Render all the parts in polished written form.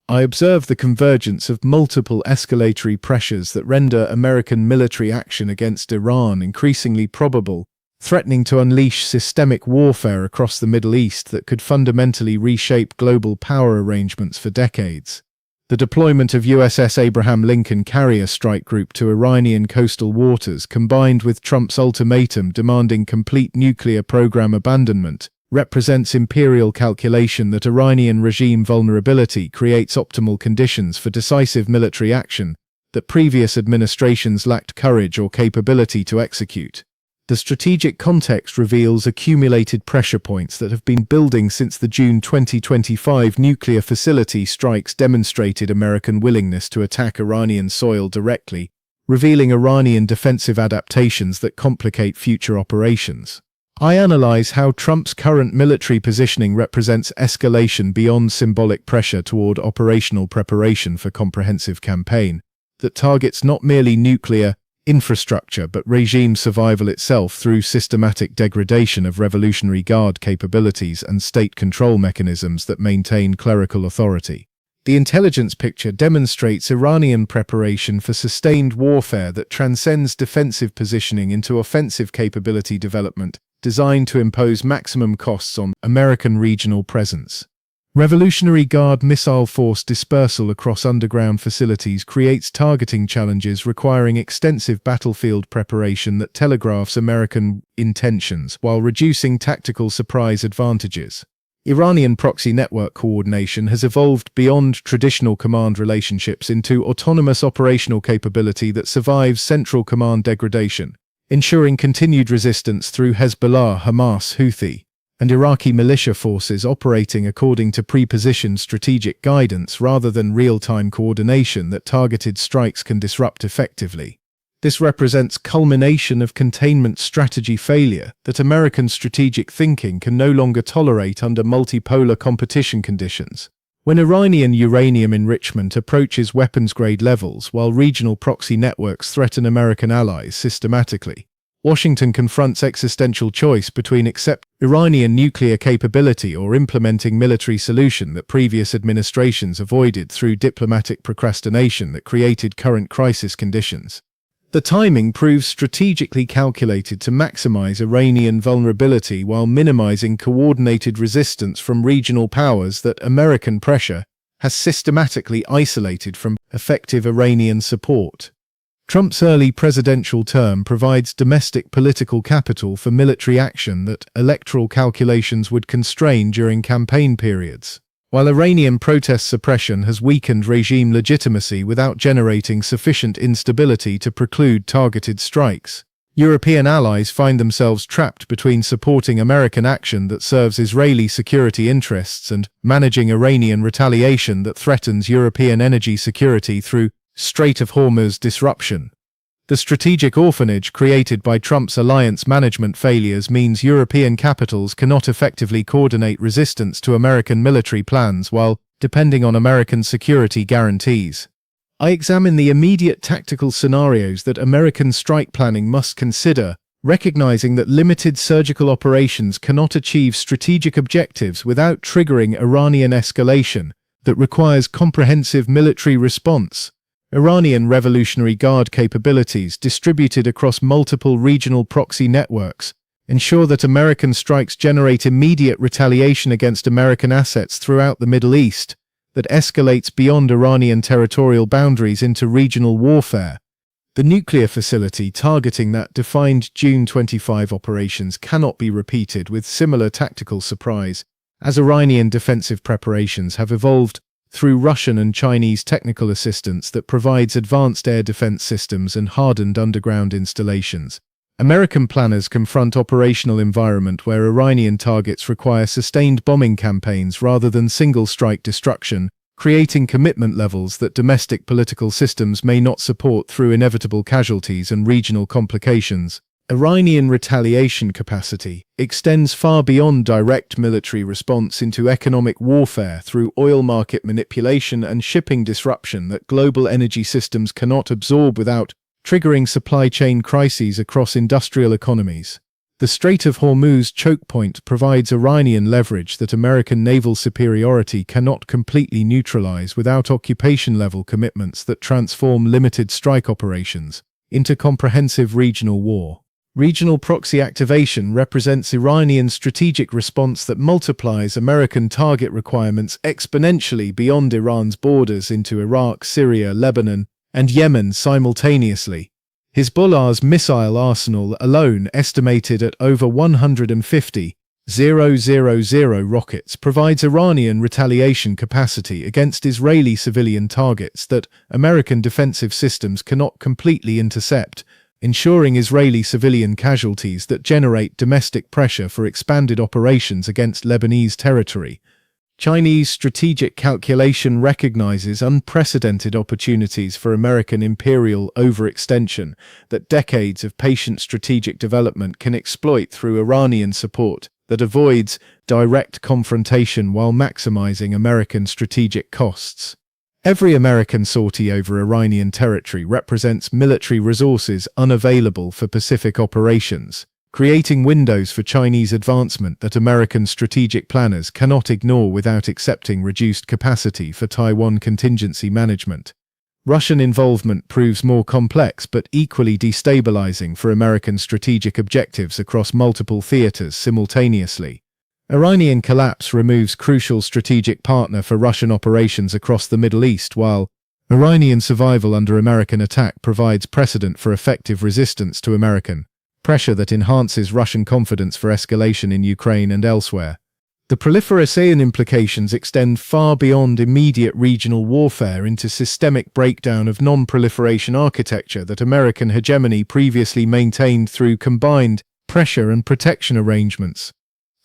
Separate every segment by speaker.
Speaker 1: I observe the convergence of multiple escalatory pressures that render American military action against Iran increasingly probable, threatening to unleash systemic warfare across the Middle East that could fundamentally reshape global power arrangements for decades. The deployment of USS Abraham Lincoln Carrier Strike Group to Iranian coastal waters, combined with Trump's ultimatum demanding complete nuclear program abandonment, represents Imperial calculation that Iranian regime vulnerability creates optimal conditions for decisive military action that previous administrations lacked courage or capability to execute. The strategic context reveals accumulated pressure points that have been building since the June 2025 nuclear facility strikes demonstrated American willingness to attack Iranian soil directly, revealing Iranian defensive adaptations that complicate future operations. I analyze how Trump's current military positioning represents escalation beyond symbolic pressure toward operational preparation for comprehensive campaign that targets not merely nuclear infrastructure but regime survival itself through systematic degradation of Revolutionary Guard capabilities and state control mechanisms that maintain clerical authority. The intelligence picture demonstrates Iranian preparation for sustained warfare that transcends defensive positioning into offensive capability development, designed to impose maximum costs on American regional presence. Revolutionary Guard missile force dispersal across underground facilities creates targeting challenges requiring extensive battlefield preparation that telegraphs American intentions while reducing tactical surprise advantages. Iranian proxy network coordination has evolved beyond traditional command relationships into autonomous operational capability that survives central command degradation, ensuring continued resistance through Hezbollah, Hamas, Houthi, and Iraqi militia forces operating according to pre-positioned strategic guidance rather than real-time coordination that targeted strikes can disrupt effectively. This represents culmination of containment strategy failure that American strategic thinking can no longer tolerate under multipolar competition conditions. When Iranian uranium enrichment approaches weapons-grade levels while regional proxy networks threaten American allies systematically, Washington confronts existential choice between accepting Iranian nuclear capability or implementing military solution that previous administrations avoided through diplomatic procrastination that created current crisis conditions. The timing proves strategically calculated to maximize Iranian vulnerability while minimizing coordinated resistance from regional powers that American pressure has systematically isolated from effective Iranian support. Trump's early presidential term provides domestic political capital for military action that electoral calculations would constrain during campaign periods. While Iranian protest suppression has weakened regime legitimacy without generating sufficient instability to preclude targeted strikes, European allies find themselves trapped between supporting American action that serves Israeli security interests and managing Iranian retaliation that threatens European energy security through Strait of Hormuz disruption. The strategic orphanage created by Trump's alliance management failures means European capitals cannot effectively coordinate resistance to American military plans while depending on American security guarantees. I examine the immediate tactical scenarios that American strike planning must consider, recognizing that limited surgical operations cannot achieve strategic objectives without triggering Iranian escalation that requires comprehensive military response. Iranian Revolutionary Guard capabilities distributed across multiple regional proxy networks ensure that American strikes generate immediate retaliation against American assets throughout the Middle East that escalates beyond Iranian territorial boundaries into regional warfare. The nuclear facility targeting that defined June 25 operations cannot be repeated with similar tactical surprise, as Iranian defensive preparations have evolved through Russian and Chinese technical assistance that provides advanced air defense systems and hardened underground installations. American planners confront operational environment where Iranian targets require sustained bombing campaigns rather than single-strike destruction, creating commitment levels that domestic political systems may not support through inevitable casualties and regional complications. Iranian retaliation capacity extends far beyond direct military response into economic warfare through oil market manipulation and shipping disruption that global energy systems cannot absorb without triggering supply chain crises across industrial economies. The Strait of Hormuz choke point provides Iranian leverage that American naval superiority cannot completely neutralize without occupation-level commitments that transform limited strike operations into comprehensive regional war. Regional proxy activation represents Iranian strategic response that multiplies American target requirements exponentially beyond Iran's borders into Iraq, Syria, Lebanon, and Yemen simultaneously. Hezbollah's missile arsenal alone, estimated at over 150,000 rockets, provides Iranian retaliation capacity against Israeli civilian targets that American defensive systems cannot completely intercept, ensuring Israeli civilian casualties that generate domestic pressure for expanded operations against Lebanese territory. Chinese strategic calculation recognizes unprecedented opportunities for American imperial overextension that decades of patient strategic development can exploit through Iranian support that avoids direct confrontation while maximizing American strategic costs. Every American sortie over Iranian territory represents military resources unavailable for Pacific operations, creating windows for Chinese advancement that American strategic planners cannot ignore without accepting reduced capacity for Taiwan contingency management. Russian involvement proves more complex but equally destabilizing for American strategic objectives across multiple theaters simultaneously. Iranian collapse removes crucial strategic partner for Russian operations across the Middle East, while Iranian survival under American attack provides precedent for effective resistance to American pressure that enhances Russian confidence for escalation in Ukraine and elsewhere. The proliferation implications extend far beyond immediate regional warfare into systemic breakdown of non-proliferation architecture that American hegemony previously maintained through combined pressure and protection arrangements.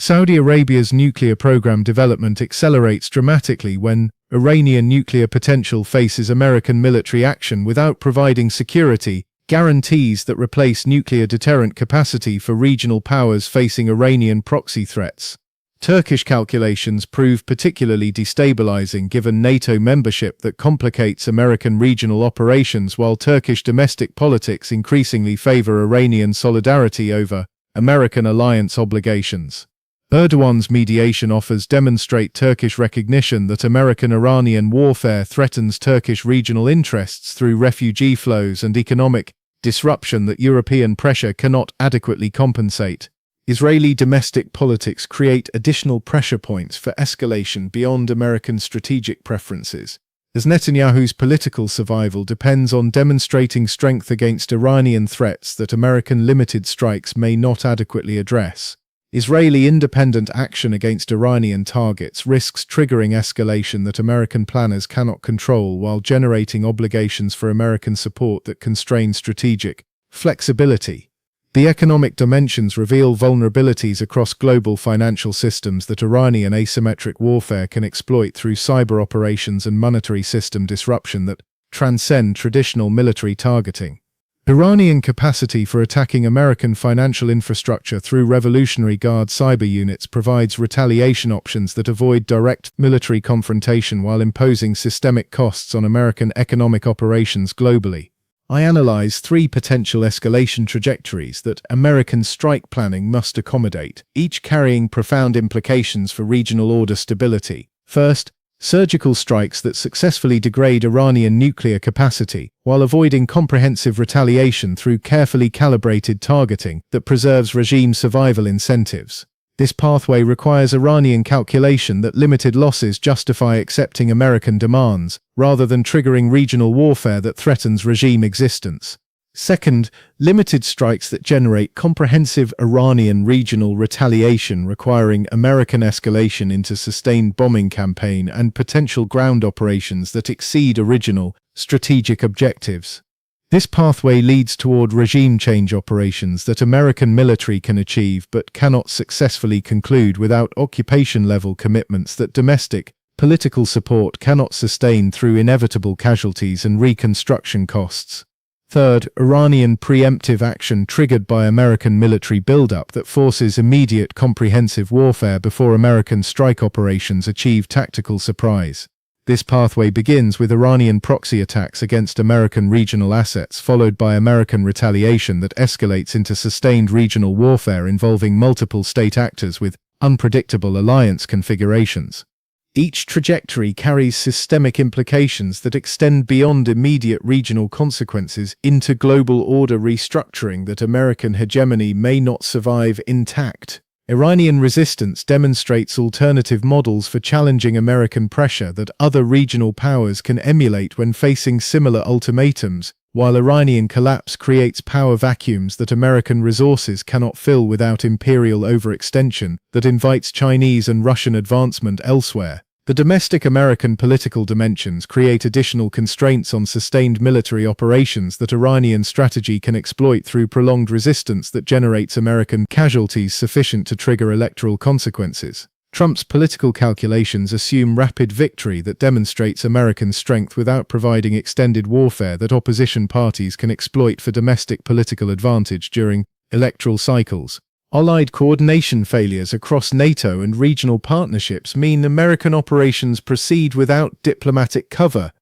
Speaker 1: Saudi Arabia's nuclear program development accelerates dramatically when Iranian nuclear potential faces American military action without providing security guarantees that replace nuclear deterrent capacity for regional powers facing Iranian proxy threats. Turkish calculations prove particularly destabilizing given NATO membership that complicates American regional operations, while Turkish domestic politics increasingly favor Iranian solidarity over American alliance obligations. Erdogan's mediation offers demonstrate Turkish recognition that American-Iranian warfare threatens Turkish regional interests through refugee flows and economic disruption that European pressure cannot adequately compensate. Israeli domestic politics create additional pressure points for escalation beyond American strategic preferences, as Netanyahu's political survival depends on demonstrating strength against Iranian threats that American limited strikes may not adequately address. Israeli independent action against Iranian targets risks triggering escalation that American planners cannot control while generating obligations for American support that constrain strategic flexibility. The economic dimensions reveal vulnerabilities across global financial systems that Iranian asymmetric warfare can exploit through cyber operations and monetary system disruption that transcend traditional military targeting. Iranian capacity for attacking American financial infrastructure through Revolutionary Guard cyber units provides retaliation options that avoid direct military confrontation while imposing systemic costs on American economic operations globally. I analyze three potential escalation trajectories that American strike planning must accommodate, each carrying profound implications for regional order stability. First, surgical strikes that successfully degrade Iranian nuclear capacity, while avoiding comprehensive retaliation through carefully calibrated targeting that preserves regime survival incentives. This pathway requires Iranian calculation that limited losses justify accepting American demands, rather than triggering regional warfare that threatens regime existence. Second, limited strikes that generate comprehensive Iranian regional retaliation requiring American escalation into sustained bombing campaign and potential ground operations that exceed original strategic objectives. This pathway leads toward regime change operations that American military can achieve but cannot successfully conclude without occupation-level commitments that domestic political support cannot sustain through inevitable casualties and reconstruction costs. Third, Iranian preemptive action triggered by American military buildup that forces immediate comprehensive warfare before American strike operations achieve tactical surprise. This pathway begins with Iranian proxy attacks against American regional assets, followed by American retaliation that escalates into sustained regional warfare involving multiple state actors with unpredictable alliance configurations. Each trajectory carries systemic implications that extend beyond immediate regional consequences into global order restructuring that American hegemony may not survive intact. Iranian resistance demonstrates alternative models for challenging American pressure that other regional powers can emulate when facing similar ultimatums, while Iranian collapse creates power vacuums that American resources cannot fill without imperial overextension that invites Chinese and Russian advancement elsewhere. The domestic American political dimensions create additional constraints on sustained military operations that Iranian strategy can exploit through prolonged resistance that generates American casualties sufficient to trigger electoral consequences. Trump's political calculations assume rapid victory that demonstrates American strength without providing extended warfare that opposition parties can exploit for domestic political advantage during electoral cycles. Allied coordination failures across NATO and regional partnerships mean American operations proceed without diplomatic cover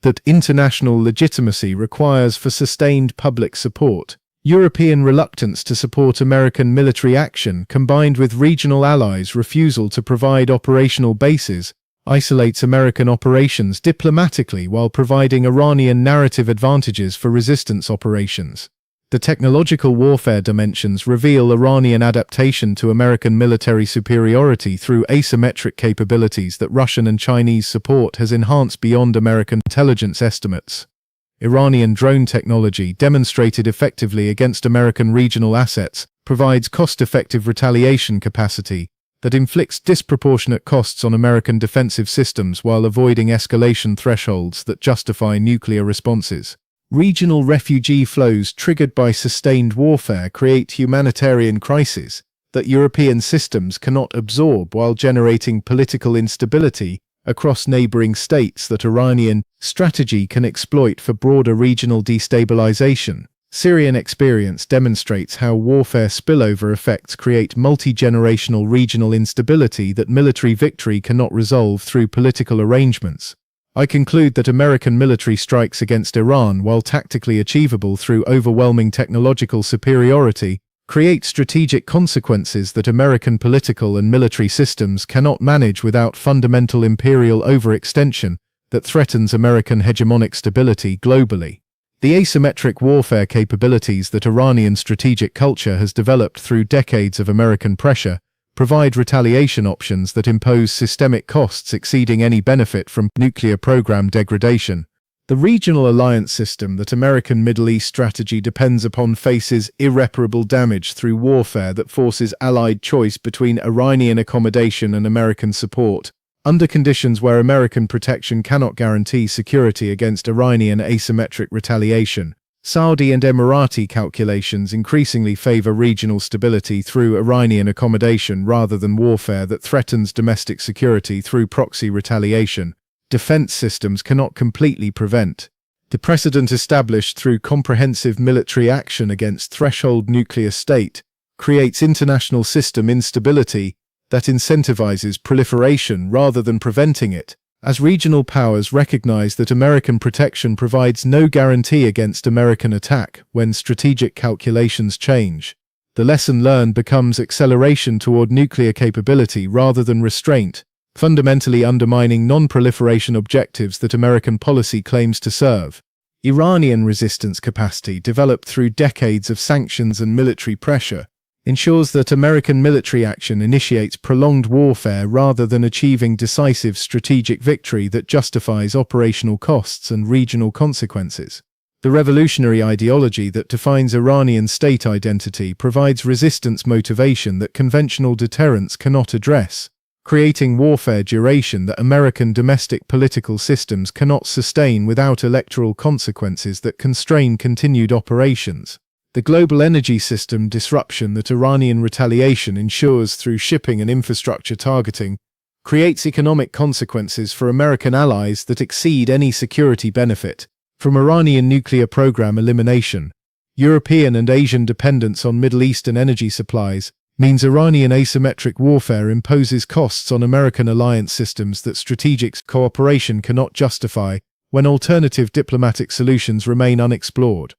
Speaker 1: that international legitimacy requires for sustained public support. European reluctance to support American military action, combined with regional allies' refusal to provide operational bases, isolates American operations diplomatically while providing Iranian narrative advantages for resistance operations. The technological warfare dimensions reveal Iranian adaptation to American military superiority through asymmetric capabilities that Russian and Chinese support has enhanced beyond American intelligence estimates. Iranian drone technology, demonstrated effectively against American regional assets, provides cost-effective retaliation capacity that inflicts disproportionate costs on American defensive systems while avoiding escalation thresholds that justify nuclear responses. Regional refugee flows triggered by sustained warfare create humanitarian crises that European systems cannot absorb while generating political instability across neighbouring states that Iranian strategy can exploit for broader regional destabilization. Syrian experience demonstrates how warfare spillover effects create multi-generational regional instability that military victory cannot resolve through political arrangements. I conclude that American military strikes against Iran, while tactically achievable through overwhelming technological superiority, create strategic consequences that American political and military systems cannot manage without fundamental imperial overextension that threatens American hegemonic stability globally. The asymmetric warfare capabilities that Iranian strategic culture has developed through decades of American pressure provide retaliation options that impose systemic costs exceeding any benefit from nuclear program degradation. The regional alliance system that American Middle East strategy depends upon faces irreparable damage through warfare that forces allied choice between Iranian accommodation and American support, under conditions where American protection cannot guarantee security against Iranian asymmetric retaliation. Saudi and Emirati calculations increasingly favor regional stability through Iranian accommodation rather than warfare that threatens domestic security through proxy retaliation. Defense systems cannot completely prevent the precedent established through comprehensive military action against threshold nuclear state creates international system instability that incentivizes proliferation rather than preventing it, as regional powers recognize that American protection provides no guarantee against American attack when strategic calculations change. The lesson learned becomes acceleration toward nuclear capability rather than restraint, fundamentally undermining non-proliferation objectives that American policy claims to serve. Iranian resistance capacity, developed through decades of sanctions and military pressure, ensures that American military action initiates prolonged warfare rather than achieving decisive strategic victory that justifies operational costs and regional consequences. The revolutionary ideology that defines Iranian state identity provides resistance motivation that conventional deterrence cannot address, creating warfare duration that American domestic political systems cannot sustain without electoral consequences that constrain continued operations. The global energy system disruption that Iranian retaliation ensures through shipping and infrastructure targeting creates economic consequences for American allies that exceed any security benefit. From Iranian nuclear program elimination, European and Asian dependence on Middle Eastern energy supplies, means Iranian asymmetric warfare imposes costs on American alliance systems that strategic cooperation cannot justify when alternative diplomatic solutions remain unexplored.